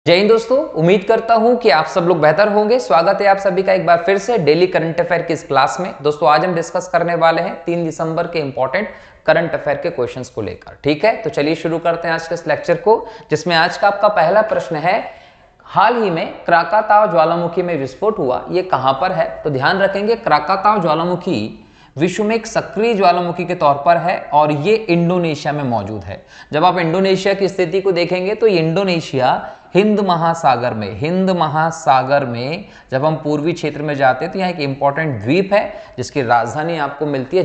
जय हिंद दोस्तों, उम्मीद करता हूं कि आप सब लोग बेहतर होंगे। स्वागत है आप सभी का एक बार फिर से डेली करंट अफेयर की इस क्लास में। दोस्तों आज हम डिस्कस करने वाले हैं 3 दिसंबर के इंपॉर्टेंट करंट अफेयर के क्वेश्चंस को लेकर। ठीक है, तो चलिए शुरू करते हैं आज के इस लेक्चर को, जिसमें आज का आपका पहला प्रश्न है, हाल ही में क्राकाताव ज्वालामुखी में विस्फोट हुआ, ये कहां पर है? तो ध्यान रखेंगे, क्राकाताव ज्वालामुखी विश्व में एक सक्रिय ज्वालामुखी के तौर पर है और ये इंडोनेशिया में मौजूद है। जब आप इंडोनेशिया की स्थिति को देखेंगे तो ये इंडोनेशिया हिंद महासागर में जब हम पूर्वी क्षेत्र में जाते हैं तो यहाँ एक इंपॉर्टेंट द्वीप है जिसकी राजधानी आपको मिलती है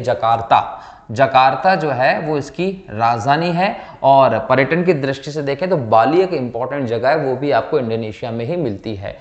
जकार्ता जो है वो इसकी राजधानी है। और पर्यटन की दृष्टि से देखें तो बाली एक इंपॉर्टेंट जगह है, वो भी आपको इंडोनेशिया में ही मिलती है।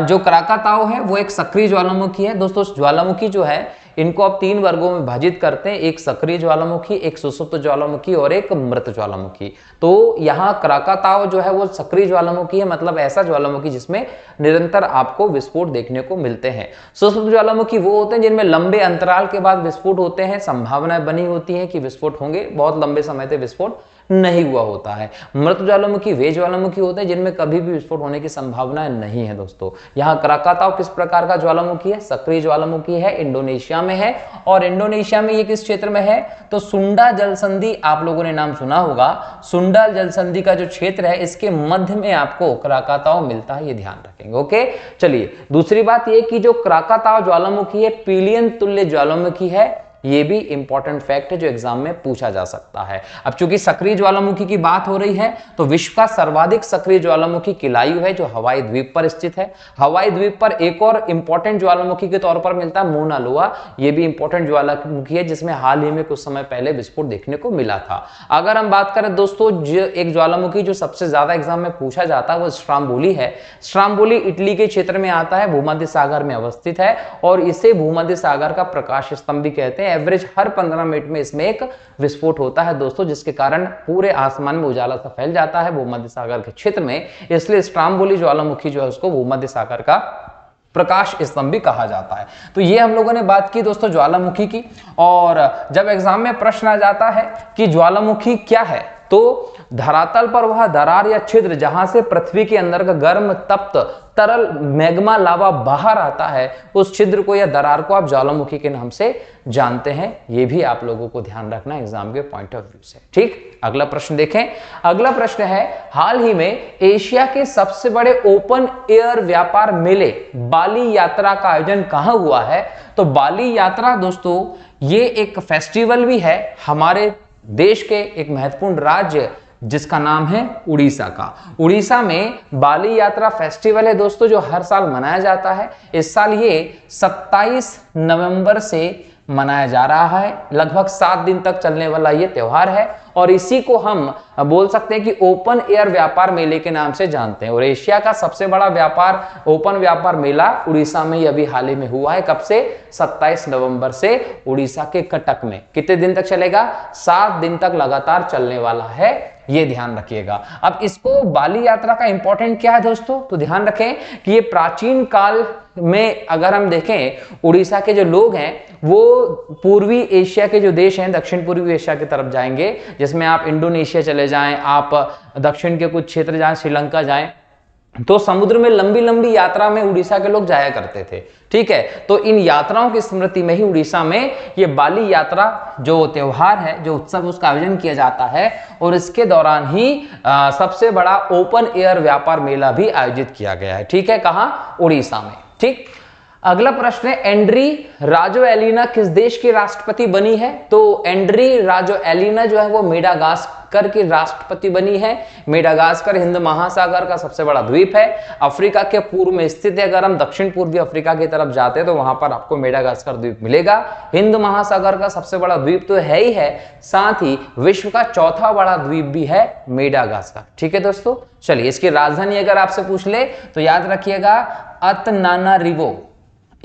जो क्राकाताव है वो एक सक्रिय ज्वालामुखी है। दोस्तों ज्वालामुखी जो है इनको आप 3 वर्गों में विभाजित करते हैं, एक सक्रिय ज्वालामुखी, एक सुसुप्त ज्वालामुखी और एक मृत ज्वालामुखी। तो यहाँ क्राकाताव जो है वो सक्रिय ज्वालामुखी है, मतलब ऐसा ज्वालामुखी जिसमें निरंतर आपको विस्फोट देखने को मिलते हैं। सुसुप्त ज्वालामुखी वो होते हैं जिनमें लंबे अंतराल के बाद विस्फोट होते हैं, संभावनाएं बनी होती हैं कि विस्फोट होंगे, बहुत लंबे समय तक विस्फोट नहीं हुआ होता है। मृत ज्वालामुखी वे ज्वालामुखी होते हैं जिनमें कभी भी विस्फोट होने की संभावना नहीं है। दोस्तों यहाँ क्राकाताव किस प्रकार का ज्वालामुखी है? सक्रिय ज्वालामुखी है, इंडोनेशिया में है। और इंडोनेशिया में ये किस क्षेत्र में है? तो सुंडा जलसंधि, आप लोगों ने नाम सुना होगा। सुंडा जलसंधि का जो क्षेत्र है इसके मध्य में आपको क्राकाताव मिलता है, ये ध्यान रखेंगे। ओके, चलिए दूसरी बात ये कि जो क्राकाताव ज्वालामुखी है पीलियन तुल्य ज्वालामुखी है, ये भी इंपॉर्टेंट फैक्ट है जो एग्जाम में पूछा जा सकता है। अब चूंकि सक्रिय ज्वालामुखी की बात हो रही है तो विश्व का सर्वाधिक सक्रिय ज्वालामुखी किलायु है जो हवाई द्वीप पर स्थित है। हवाई द्वीप पर एक और इंपॉर्टेंट ज्वालामुखी के तौर पर मिलता है मौना लोआ, ये भी इंपॉर्टेंट ज्वालामुखी है जिसमें हाल ही में कुछ समय पहले विस्फोट देखने को मिला था। अगर हम बात करें दोस्तों एक ज्वालामुखी जो सबसे ज्यादा एग्जाम में पूछा जाता है वो स्ट्राम्बोली है। स्ट्राम्बोली इटली के क्षेत्र में आता है, भूमध्य सागर में अवस्थित है और इसे भूमध्य सागर का प्रकाश स्तंभ भी कहते हैं। एवरेज हर 15 मिनट में इसमें एक विस्फोट होता है दोस्तों, जिसके कारण पूरे आसमान में उजाला सा फैल जाता है भूमध्य सागर के क्षेत्र में। इसलिए स्ट्राम्बोली ज्वालामुखी जो है उसको भूमध्य सागर का प्रकाश स्तंभ भी कहा जाता है। तो ये हम लोगों ने बात की दोस्तों ज्वालामुखी की। और जब एग्जाम में प्रश्न आ जाता है कि ज्वालामुखी क्या है, तो धरातल पर वह दरार या छिद्र जहां से पृथ्वी के अंदर का गर्म तप्त तरल मैग्मा लावा बाहर आता है, उस छिद्र को या दरार को आप ज्वालामुखी के नाम से जानते हैं। ये भी आप लोगों को ध्यान रखना एग्जाम के पॉइंट ऑफ व्यू से। ठीक, अगला प्रश्न देखें। अगला प्रश्न है, हाल ही में एशिया के सबसे बड़े ओपन एयर व्यापार मेले बाली यात्रा का आयोजन कहां हुआ है? तो बाली यात्रा दोस्तों ये एक फेस्टिवल भी है हमारे देश के एक महत्वपूर्ण राज्य जिसका नाम है उड़ीसा का। उड़ीसा में बाली यात्रा फेस्टिवल है दोस्तों जो हर साल मनाया जाता है। इस साल ये 27 नवंबर से मनाया जा रहा है। लगभग 7 दिन तक चलने वाला ये त्योहार है और इसी को हम बोल सकते हैं कि ओपन एयर व्यापार मेले के नाम से जानते हैं। और एशिया का सबसे बड़ा व्यापार ओपन व्यापार मेला उड़ीसा में अभी हाल ही में हुआ है। कब से? 27 नवंबर से उड़ीसा के कटक में। कितने दिन तक चलेगा? 7 दिन तक लगातार चलने वाला है, ये ध्यान रखिएगा। अब इसको बाली यात्रा का इंपॉर्टेंट क्या है दोस्तों? तो ध्यान रखें कि ये प्राचीन काल में अगर हम देखें उड़ीसा के जो लोग हैं वो पूर्वी एशिया के जो देश हैं दक्षिण पूर्वी एशिया की तरफ जाएंगे, जिसमें आप इंडोनेशिया चले जाएं, आप दक्षिण के कुछ क्षेत्र जाएं, श्रीलंका जाएं, तो समुद्र में लंबी लंबी यात्रा में उड़ीसा के लोग जाया करते थे। ठीक है, तो इन यात्राओं की स्मृति में ही उड़ीसा में ये बाली यात्रा जो त्योहार है, जो उत्सव, उसका आयोजन किया जाता है और इसके दौरान ही सबसे बड़ा ओपन एयर व्यापार मेला भी आयोजित किया गया है। ठीक है, कहां? उड़ीसा में। ठीक, अगला प्रश्न है, एंड्री राजोएलिना किस देश की राष्ट्रपति बनी है? तो एंड्री राजोएलिना जो है वो मेडागास्कर की राष्ट्रपति बनी है। मेडागास्कर हिंद महासागर का सबसे बड़ा द्वीप है, अफ्रीका के पूर्व में स्थित है। अगर हम दक्षिण पूर्वी अफ्रीका की तरफ जाते हैं तो वहां पर आपको मेडागास्कर द्वीप मिलेगा। हिंद महासागर का सबसे बड़ा द्वीप तो है ही है, साथ ही विश्व का चौथा बड़ा द्वीप भी है मेडागास्कर। ठीक है दोस्तों, चलिए इसकी राजधानी अगर आपसे पूछ ले तो याद रखिएगा अतनानारिवो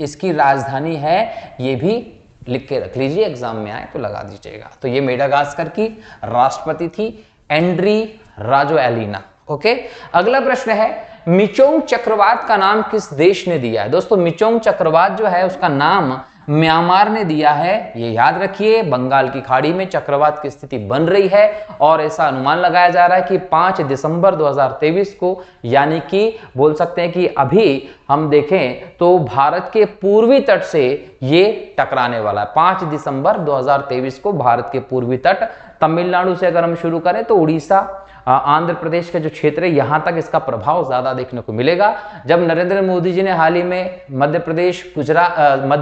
इसकी राजधानी है। ये भी लिख के रख लीजिए, एग्जाम में आए तो लगा दीजिएगा। तो ये मेडागास्कर की राष्ट्रपति थी एंड्री राजोएलिना। ओके, अगला प्रश्न है, मिचोंग चक्रवात का नाम किस देश ने दिया है? दोस्तों मिचोंग चक्रवात जो है उसका नाम म्यांमार ने दिया है। ये याद रखिए, बंगाल की खाड़ी में चक्रवात की स्थिति बन रही है और ऐसा अनुमान लगाया जा रहा है कि 5 दिसंबर 2023 को, यानी कि बोल सकते हैं कि अभी हम देखें तो भारत के पूर्वी तट से ये टकराने वाला है। 5 दिसंबर 2023 को भारत के पूर्वी तट, तमिलनाडु से अगर हम शुरू करें तो उड़ीसा, आंध्र प्रदेश के जो क्षेत्र है यहां तक इसका प्रभाव ज्यादा देखने को मिलेगा। जब नरेंद्र मोदी जी ने हाल ही में मध्य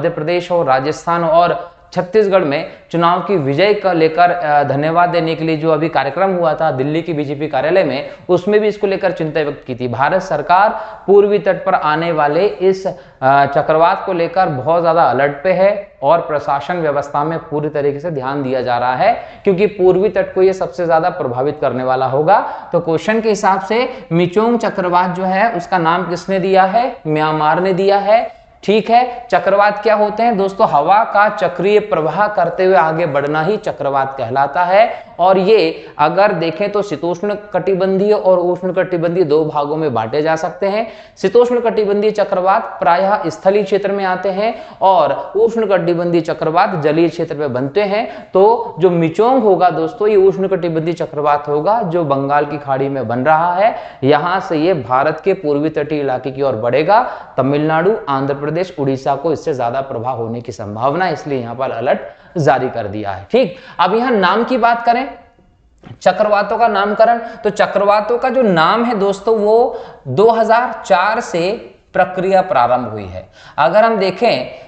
प्रदेश और राजस्थान और छत्तीसगढ़ में चुनाव की विजय का लेकर धन्यवाद देने के लिए जो अभी कार्यक्रम हुआ था दिल्ली की बीजेपी कार्यालय में, उसमें भी इसको लेकर चिंता व्यक्त की थी। भारत सरकार पूर्वी तट पर आने वाले इस चक्रवात को लेकर बहुत ज्यादा अलर्ट पे है और प्रशासन व्यवस्था में पूरी तरीके से ध्यान दिया जा रहा है, क्योंकि पूर्वी तट को यह सबसे ज्यादा प्रभावित करने वाला होगा। तो क्वेश्चन के हिसाब से मिचोंग चक्रवात जो है उसका नाम किसने दिया है? म्यांमार ने दिया है। ठीक है, चक्रवात क्या होते हैं दोस्तों? हवा का चक्रीय प्रवाह करते हुए आगे बढ़ना ही चक्रवात कहलाता है। और ये अगर देखें तो शीतोष्ण कटिबंधीय और उष्ण कटिबंधीय दो भागों में बांटे जा सकते हैं। शीतोष्ण कटिबंधीय चक्रवात प्रायः स्थलीय क्षेत्र में आते हैं और उष्ण कटिबंधीय चक्रवात जलीय क्षेत्र में बनते हैं। तो जो मिचोंग होगा दोस्तों, ये उष्ण कटिबंधीय चक्रवात होगा जो बंगाल की खाड़ी में बन रहा है। यहां से ये भारत के पूर्वी तटीय इलाके की ओर बढ़ेगा। तमिलनाडु, आंध्र प्रदेश, उड़ीसा को इससे ज्यादा प्रभाव होने की संभावना है, इसलिए यहां पर अलर्ट जारी कर दिया है। ठीक, अब यहां नाम की बात करें, चक्रवातों का नामकरण, तो चक्रवातों का जो नाम है दोस्तों वो 2004 से प्रक्रिया प्रारंभ हुई है। अगर हम देखें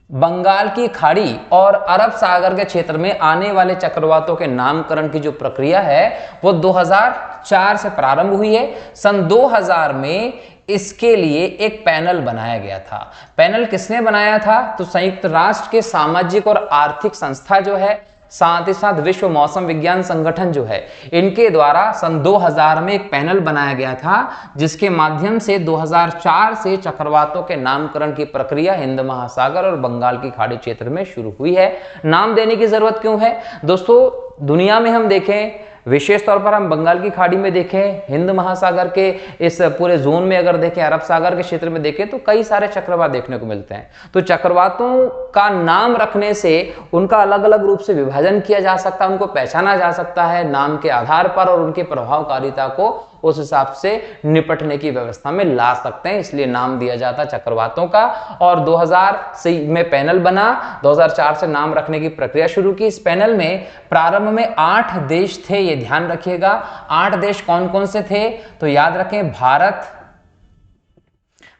बंगाल की खाड़ी और अरब सागर के क्षेत्र में आने वाले चक्रवातों के नामकरण की जो प्रक्रिया है वो 2004 से प्रारंभ हुई है। सन 2000 में इसके लिए एक पैनल बनाया गया था। पैनल किसने बनाया था? तो संयुक्त राष्ट्र के सामाजिक और आर्थिक संस्था जो है, साथ ही साथ विश्व मौसम विज्ञान संगठन जो है, इनके द्वारा सन 2000 में एक पैनल बनाया गया था, जिसके माध्यम से 2004 से चक्रवातों के नामकरण की प्रक्रिया हिंद महासागर और बंगाल की खाड़ी क्षेत्र में शुरू हुई है। नाम देने की जरूरत क्यों है दोस्तों? दुनिया में हम देखें, विशेष तौर पर हम बंगाल की खाड़ी में देखें, हिंद महासागर के इस पूरे जोन में अगर देखें, अरब सागर के क्षेत्र में देखें, तो कई सारे चक्रवात देखने को मिलते हैं। तो चक्रवातों का नाम रखने से उनका अलग अलग रूप से विभाजन किया जा सकता है, उनको पहचाना जा सकता है नाम के आधार पर और उनकी प्रभावकारिता को उस हिसाब से निपटने की व्यवस्था में ला सकते हैं, इसलिए नाम दिया जाता है चक्रवातों का। और 2000 से में पैनल बना, 2004 से नाम रखने की प्रक्रिया शुरू की। इस पैनल में प्रारंभ में 8 देश थे, ये ध्यान रखिएगा। 8 देश कौन कौन से थे? तो याद रखें, भारत,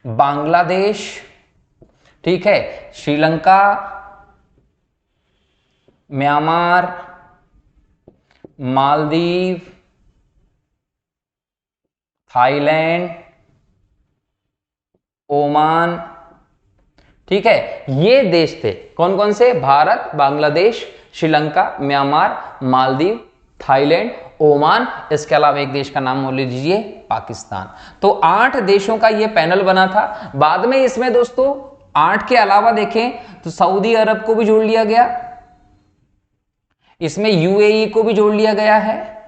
बांग्लादेश, ठीक है, Sri Lanka, Myanmar, Maldives, Thailand, Oman. ठीक है, ये देश थे। कौन कौन से? Bharat, Bangladesh, Sri Lanka, Myanmar, Maldives, Thailand, Oman. इसके अलावा एक देश का नाम बोल लीजिए, पाकिस्तान। तो 8 देशों का ये पैनल बना था। बाद में इसमें दोस्तों 8 के अलावा देखें तो सऊदी अरब को भी जोड़ लिया गया, इसमें यूएई को भी जोड़ लिया गया है,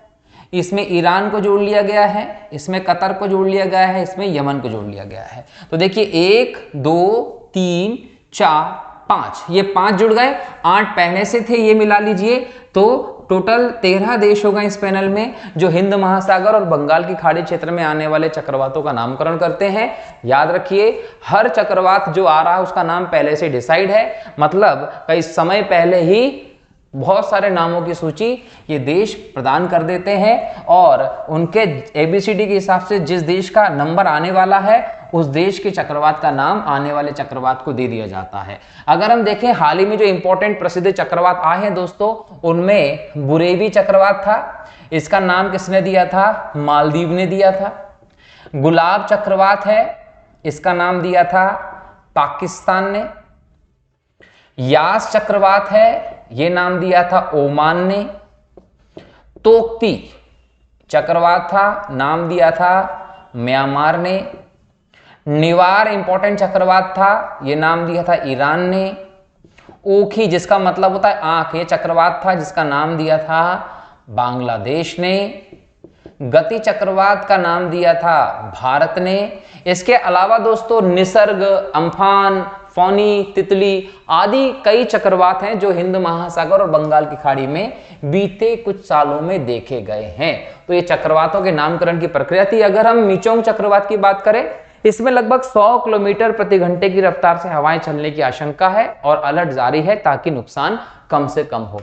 इसमें ईरान को जोड़ लिया गया है, इसमें कतर को जोड़ लिया गया है, इसमें यमन को जोड़ लिया गया है। तो देखिए 1 2 3 4 5, ये 5 जुड़ गए। 8 पहले से थे, ये मिला लीजिए, तो टोटल 13 देश होगा इस पैनल में जो हिंद महासागर और बंगाल की खाड़ी क्षेत्र में आने वाले चक्रवातों का नामकरण करते हैं। याद रखिए, हर चक्रवात जो आ रहा है उसका नाम पहले से डिसाइड है, मतलब कई समय पहले ही बहुत सारे नामों की सूची ये देश प्रदान कर देते हैं और उनके एबीसीडी के हिसाब से जिस देश का नंबर आने वाला है उस देश के चक्रवात का नाम आने वाले चक्रवात को दे दिया जाता है। अगर हम देखें हाल ही में जो इंपॉर्टेंट प्रसिद्ध चक्रवात आए हैं दोस्तों, उनमें बुरेवी चक्रवात था, इसका नाम किसने दिया था? मालदीव ने दिया था। गुलाब चक्रवात है, इसका नाम दिया था पाकिस्तान ने। यास चक्रवात है, ये नाम दिया था ओमान ने। तोक्ती चक्रवात था, नाम दिया था म्यांमार ने। निवार इंपॉर्टेंट चक्रवात था, ये नाम दिया था ईरान ने। ओखी जिसका मतलब होता है आंख, ये चक्रवात था जिसका नाम दिया था बांग्लादेश ने। गति चक्रवात का नाम दिया था भारत ने। इसके अलावा दोस्तों निसर्ग, अम्फान, फौनी, तितली आदि कई चक्रवात हैं जो हिंद महासागर और बंगाल की खाड़ी में बीते कुछ सालों में देखे गए हैं। तो ये चक्रवातों के नामकरण की प्रक्रिया थी। अगर हम मिचोंग चक्रवात की बात करें, इसमें लगभग 100 किलोमीटर प्रति घंटे की रफ्तार से हवाएं चलने की आशंका है और अलर्ट जारी है ताकि नुकसान कम से कम हो।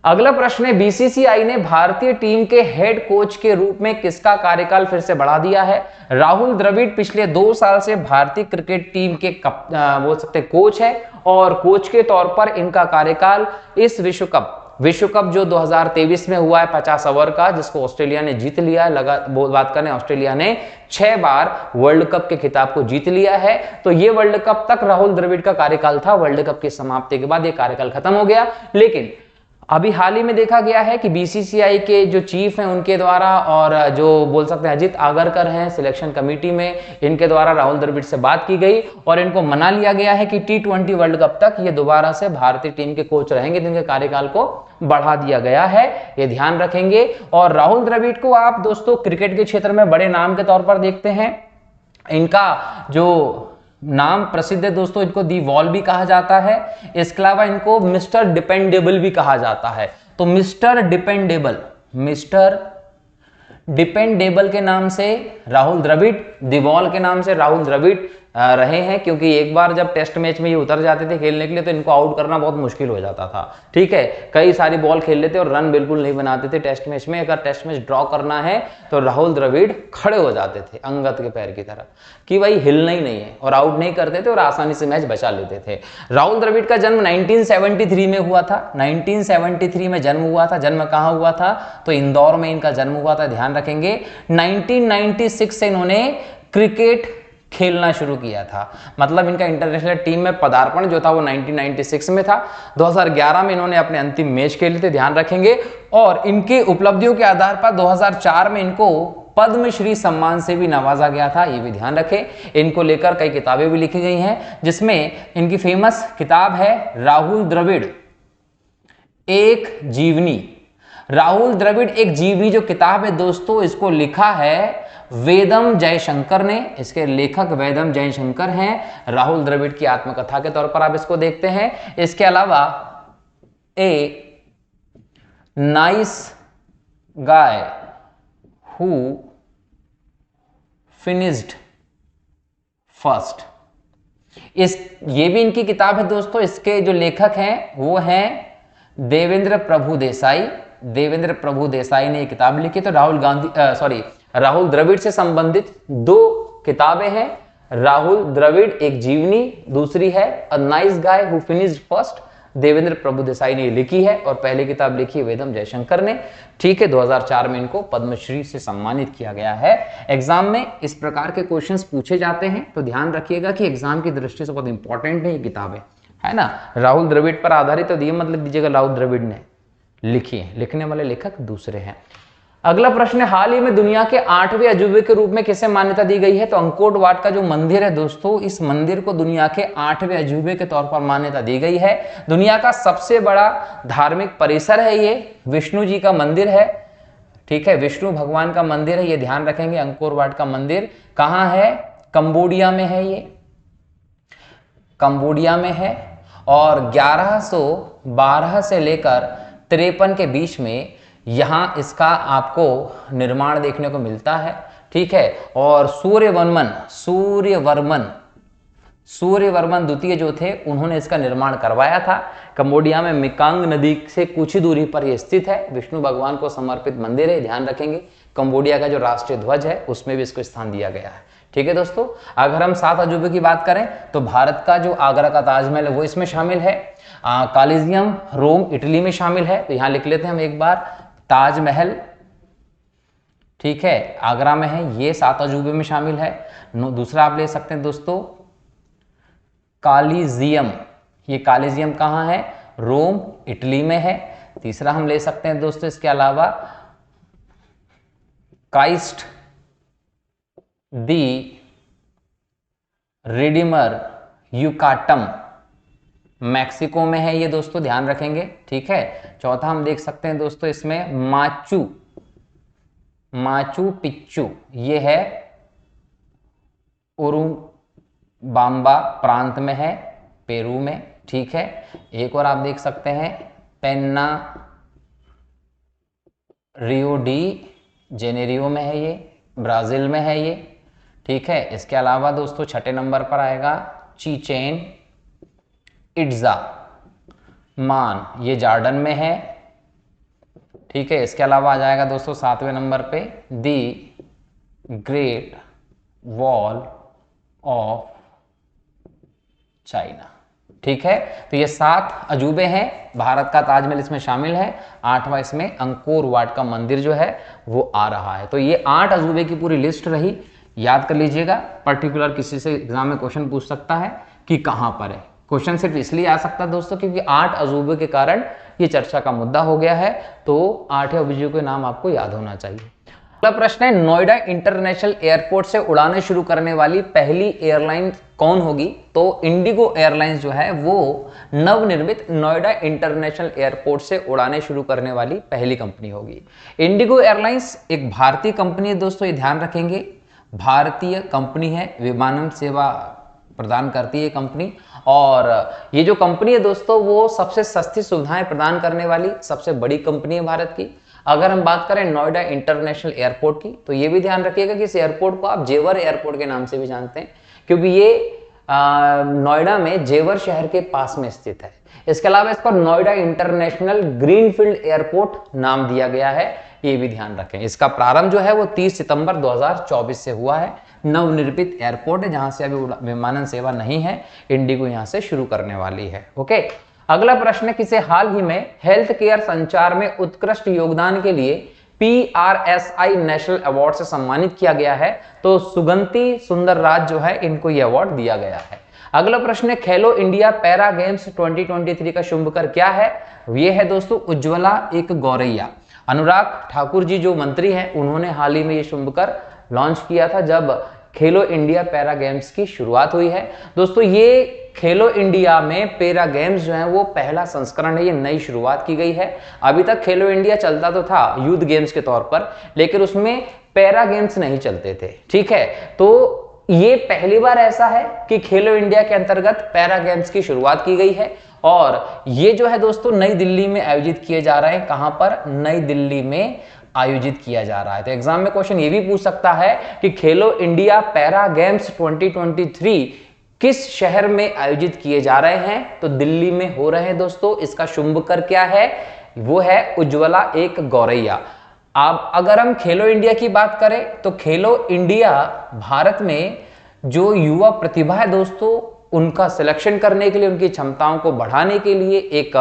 अगला प्रश्न है, बीसीसीआई ने भारतीय टीम के हेड कोच के रूप में किसका कार्यकाल फिर से बढ़ा दिया है? राहुल द्रविड़ पिछले 2 साल से भारतीय क्रिकेट टीम के बोल सकते कोच है और कोच के तौर पर इनका कार्यकाल इस विश्व कप जो 2023 में हुआ है 50 ओवर का, जिसको ऑस्ट्रेलिया ने जीत लिया है। बात करें, ऑस्ट्रेलिया ने 6 बार वर्ल्ड कप के खिताब को जीत लिया है। तो ये वर्ल्ड कप तक राहुल द्रविड़ का कार्यकाल था। वर्ल्ड कप की समाप्ति के बाद ये कार्यकाल खत्म हो गया। लेकिन अभी हाल ही में देखा गया है कि बीसीसीआई के जो चीफ हैं उनके द्वारा और जो बोल सकते हैं अजित आगरकर हैं सिलेक्शन कमेटी में, इनके द्वारा राहुल द्रविड़ से बात की गई और इनको मना लिया गया है कि T20 वर्ल्ड कप तक ये दोबारा से भारतीय टीम के कोच रहेंगे, जिनके कार्यकाल को बढ़ा दिया गया है। ये ध्यान रखेंगे। और राहुल द्रविड़ को आप दोस्तों क्रिकेट के क्षेत्र में बड़े नाम के तौर पर देखते हैं। इनका जो नाम प्रसिद्ध है दोस्तों, इनको दी वॉल भी कहा जाता है। इसके अलावा इनको मिस्टर डिपेंडेबल भी कहा जाता है। तो मिस्टर डिपेंडेबल के नाम से राहुल द्रविड़, दी वॉल के नाम से राहुल द्रविड़ रहे हैं, क्योंकि एक बार जब टेस्ट मैच में ये उतर जाते थे खेलने के लिए तो इनको आउट करना बहुत मुश्किल हो जाता था। ठीक है, कई सारी बॉल खेल लेते और रन बिल्कुल नहीं बनाते थे टेस्ट मैच में। अगर टेस्ट मैच ड्रॉ करना है तो राहुल द्रविड़ खड़े हो जाते थे अंगद के पैर की तरह कि भाई हिलना ही नहीं है, और आउट नहीं करते थे और आसानी से मैच बचा लेते थे। राहुल द्रविड़ का जन्म 1973 में हुआ था। 1973 में जन्म हुआ था। जन्म कहाँ हुआ था? तो इंदौर में इनका जन्म हुआ था, ध्यान रखेंगे। 1996 से इन्होंने क्रिकेट खेलना शुरू किया था, मतलब इनका इंटरनेशनल टीम में पदार्पण जो था वो 1996 में था। 2011 में इन्होंने अपने अंतिम मैच खेले थे, ध्यान रखेंगे। और इनके उपलब्धियों के आधार पर 2004 में इनको पद्मश्री सम्मान से भी नवाजा गया था, ये भी ध्यान रखें। इनको लेकर कई किताबें भी लिखी गई हैं, जिसमें इनकी फेमस किताब है राहुल द्रविड़ एक जीवनी। राहुल द्रविड़ एक जीवनी जो किताब है दोस्तों, इसको लिखा है वेदम जयशंकर ने। इसके लेखक वेदम जयशंकर हैं। राहुल द्रविड़ की आत्मकथा के तौर पर आप इसको देखते हैं। इसके अलावा a nice guy who finished first, ये भी इनकी किताब है दोस्तों। इसके जो लेखक हैं वो हैं देवेंद्र प्रभु देसाई। देवेंद्र प्रभु देसाई ने ये किताब लिखी। तो राहुल द्रविड़ से संबंधित 2 किताबें हैं। राहुल द्रविड़ एक जीवनी, दूसरी है a nice guy who finished first, Devendra Prabhu Desai ने लिखी है। और पहली किताब लिखी है वेदम जयशंकर ने। ठीक है, 2004 में इनको पद्मश्री से सम्मानित किया गया है। एग्जाम में इस प्रकार के क्वेश्चंस पूछे जाते हैं, तो ध्यान रखिएगा कि एग्जाम की दृष्टि से बहुत इंपॉर्टेंट है ये किताबें, है ना। राहुल द्रविड़ पर आधारित, तो ये मतलब दीजिएगा राहुल द्रविड़ ने लिखी है, लिखने वाले लेखक दूसरे हैं। अगला प्रश्न है, हाल ही में दुनिया के 8वें अजूबे के रूप में किसे मान्यता दी गई है? तो अंकोर वाट का जो मंदिर है दोस्तों, इस मंदिर को दुनिया के 8वें अजूबे के तौर पर मान्यता दी गई है। दुनिया का सबसे बड़ा धार्मिक परिसर है ये, विष्णु जी का मंदिर है। ठीक है, विष्णु भगवान का मंदिर है, ये ध्यान रखेंगे। अंकोर वाट का मंदिर कहाँ है? कंबोडिया में है, ये कंबोडिया में है। और 1112 से लेकर 53 के बीच में यहां इसका आपको निर्माण देखने को मिलता है। ठीक है, और सूर्यवर्मन द्वितीय जो थे उन्होंने इसका निर्माण करवाया था। कंबोडिया में मेकांग नदी से कुछ ही दूरी पर यह स्थित है। विष्णु भगवान को समर्पित मंदिर है, ध्यान रखेंगे। कंबोडिया का जो राष्ट्रीय ध्वज है उसमें भी इसको स्थान दिया गया है। ठीक है दोस्तों, अगर हम 7 अजूबे की बात करें तो भारत का जो आगरा का ताजमहल है वो इसमें शामिल है। कॉलिजियम रोम इटली में शामिल है, तो यहां लिख लेते हैं हम एक बार, ताजमहल ठीक है आगरा में है, ये 7 अजूबे में शामिल है। दूसरा आप ले सकते हैं दोस्तों कॉलिजियम, ये कॉलिजियम कहाँ है? रोम इटली में है। तीसरा हम ले सकते हैं दोस्तों इसके अलावा काइस्ट दी रिडीमर युकाटम, मैक्सिको में है ये दोस्तों, ध्यान रखेंगे। ठीक है, चौथा हम देख सकते हैं दोस्तों इसमें माचू पिच्चू, ये है उरुबाम्बा प्रांत में है। पेरू में, ठीक है। एक और आप देख सकते हैं पेन्ना रियो डी जेनेरियो में है, ये ब्राजील में है ये, ठीक है। इसके अलावा दोस्तों छठे नंबर पर आएगा चीचेन इट्जा मान, ये जॉर्डन में है, ठीक है। इसके अलावा आ जाएगा दोस्तों सातवें नंबर पे the great wall of China, ठीक है। तो ये 7 अजूबे हैं, भारत का ताजमहल इसमें शामिल है, 8वां इसमें अंकोर वाट का मंदिर जो है वो आ रहा है। तो ये 8 अजूबे की पूरी लिस्ट रही, याद कर लीजिएगा। पर्टिकुलर किसी से एग्जाम में क्वेश्चन पूछ सकता है कि कहां पर है। क्वेश्चन सिर्फ इसलिए आ सकता है दोस्तों क्योंकि 8 अजूबे के कारण ये चर्चा का मुद्दा हो गया है, तो 8 अजूबे के नाम आपको याद होना चाहिए। अगला प्रश्न है नोएडा इंटरनेशनल एयरपोर्ट से उड़ानें शुरू करने वाली पहली एयरलाइन कौन होगी? तो इंडिगो एयरलाइंस जो है वो नवनिर्मित नोएडा इंटरनेशनल एयरपोर्ट से उड़ानें शुरू करने वाली पहली कंपनी होगी। इंडिगो एयरलाइंस एक भारतीय कंपनी है दोस्तों, ये ध्यान रखेंगे, भारतीय कंपनी है, विमानन सेवा प्रदान करती है कंपनी। और ये जो कंपनी है दोस्तों वो सबसे सस्ती सुविधाएं प्रदान करने वाली सबसे बड़ी कंपनी है भारत की। अगर हम बात करें नोएडा इंटरनेशनल एयरपोर्ट की, तो ये भी ध्यान रखिएगा कि इस एयरपोर्ट को आप जेवर एयरपोर्ट के नाम से भी जानते हैं, क्योंकि ये नोएडा में जेवर शहर के पास में स्थित है। इसके अलावा इसको नोएडा इंटरनेशनल ग्रीनफील्ड एयरपोर्ट नाम दिया गया है, ये भी ध्यान रखें। इसका प्रारंभ जो है वो 30 सितंबर 2024 से हुआ है। नवनिर्मित एयरपोर्ट है जहां से अभी विमानन सेवा नहीं है, इंडिगो यहां से शुरू करने वाली है। ओके, अगला प्रश्न है किसे हाल ही में हेल्थ केयर संचार में उत्कृष्ट योगदान के लिए PRSI नेशनल अवार्ड से सम्मानित किया गया है? तो सुगंती सुंदर राज जो है इनको यह अवार्ड दिया गया है। अगला प्रश्न है खेलो इंडिया पैरा गेम्स 2023 का शुभकर क्या है? ये है दोस्तों उज्ज्वला एक गौरैया। अनुराग ठाकुर जी जो मंत्री हैं उन्होंने हाल ही में ये शुभकर लॉन्च किया था जब खेलो इंडिया पैरा गेम्स की शुरुआत हुई है। दोस्तों ये खेलो इंडिया में पैरा गेम्स जो है वो पहला संस्करण है, ये नई शुरुआत की गई है। अभी तक खेलो इंडिया चलता तो था यूथ गेम्स के तौर पर, लेकिन उसमें पैरा गेम्स नहीं चलते थे, ठीक है। तो ये पहली बार ऐसा है कि खेलो इंडिया के अंतर्गत पैरा गेम्स की शुरुआत की गई है और ये जो है दोस्तों नई दिल्ली में आयोजित किए जा रहे हैं। कहां पर? नई दिल्ली में आयोजित किया जा रहा है। तो एग्जाम में क्वेश्चन ये भी पूछ सकता है कि खेलो इंडिया पैरा गेम्स 2023 किस शहर में आयोजित किए जा रहे हैं? तो दिल्ली में हो रहे हैं दोस्तों। इसका शुभकर क्या है? वो है उज्ज्वला एक गौरैया। अब अगर हम खेलो इंडिया की बात करें तो खेलो इंडिया भारत में जो युवा प्रतिभा है दोस्तों उनका सिलेक्शन करने के लिए, उनकी क्षमताओं को बढ़ाने के लिए एक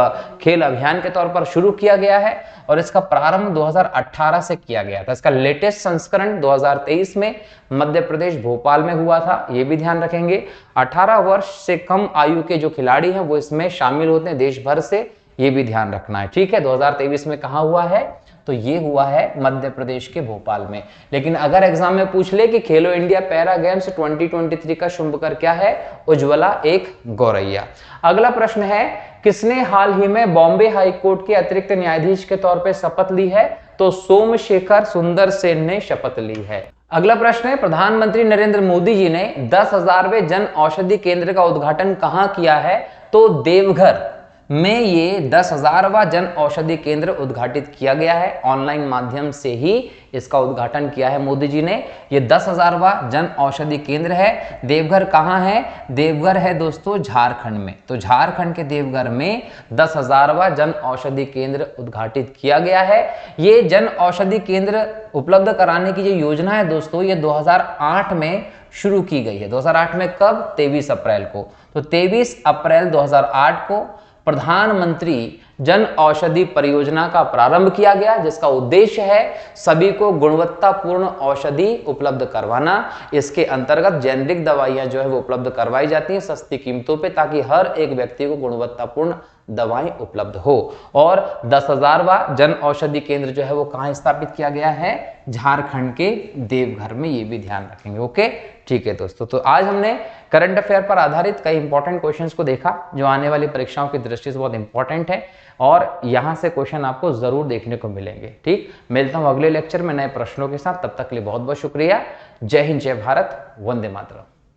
खेल अभियान के तौर पर शुरू किया गया है और इसका प्रारंभ 2018 से किया गया था। इसका लेटेस्ट संस्करण 2023 में मध्य प्रदेश भोपाल में हुआ था, ये भी ध्यान रखेंगे। 18 वर्ष से कम आयु के जो खिलाड़ी हैं वो इसमें शामिल होते हैं देश भर से, ये भी ध्यान रखना है, ठीक है। 2023 में कहां हुआ है? तो ये हुआ है मध्य प्रदेश के भोपाल में। लेकिन अगर एग्जाम में पूछ ले कि खेलो इंडिया पैरा गेम्स 2023 का शुभकर क्या है? उज्ज्वला एक गौरैया। अगला प्रश्न है किसने हाल ही में बॉम्बे हाई कोर्ट के अतिरिक्त न्यायाधीश के तौर पर शपथ ली है? तो सोमशेखर सुंदर सेन ने शपथ ली है। अगला प्रश्न है प्रधानमंत्री नरेंद्र मोदी जी ने 10,000वें जन औषधि केंद्र का उद्घाटन कहां किया है? तो देवघर में ये 10,000वां जन औषधि केंद्र उद्घाटित किया गया है। ऑनलाइन माध्यम से ही इसका उद्घाटन किया है मोदी जी ने। ये 10,000वां जन औषधि केंद्र है। देवघर कहाँ है? देवघर है दोस्तों झारखंड में। तो झारखंड के देवघर में 10,000वां जन औषधि केंद्र उद्घाटित किया गया है। ये जन औषधि केंद्र उपलब्ध कराने की जो योजना है दोस्तों ये 2008 में शुरू की गई है। 2008 में कब? 23 अप्रैल को। तो 23 अप्रैल 2008 को प्रधानमंत्री जन औषधि परियोजना का प्रारंभ किया गया, जिसका उद्देश्य है सभी को गुणवत्तापूर्ण औषधि उपलब्ध करवाना। इसके अंतर्गत जेनरिक दवाइयां जो है वो उपलब्ध करवाई जाती हैं सस्ती कीमतों पे, ताकि हर एक व्यक्ति को गुणवत्तापूर्ण दवाएं उपलब्ध हो। और 10,000वां जन औषधि केंद्र जो है वो कहां स्थापित किया गया है? झारखंड के देवघर में, ये भी ध्यान रखेंगे। ओके, ठीक है दोस्तों। तो आज हमने करंट अफेयर पर आधारित कई इंपॉर्टेंट क्वेश्चंस को देखा जो आने वाली परीक्षाओं की दृष्टि से बहुत इंपॉर्टेंट है और यहां से क्वेश्चन आपको जरूर देखने को मिलेंगे। ठीक, मिलता हूं अगले लेक्चर में नए प्रश्नों के साथ। तब तक के लिए बहुत बहुत शुक्रिया। जय हिंद, जय भारत, वंदे मातरम।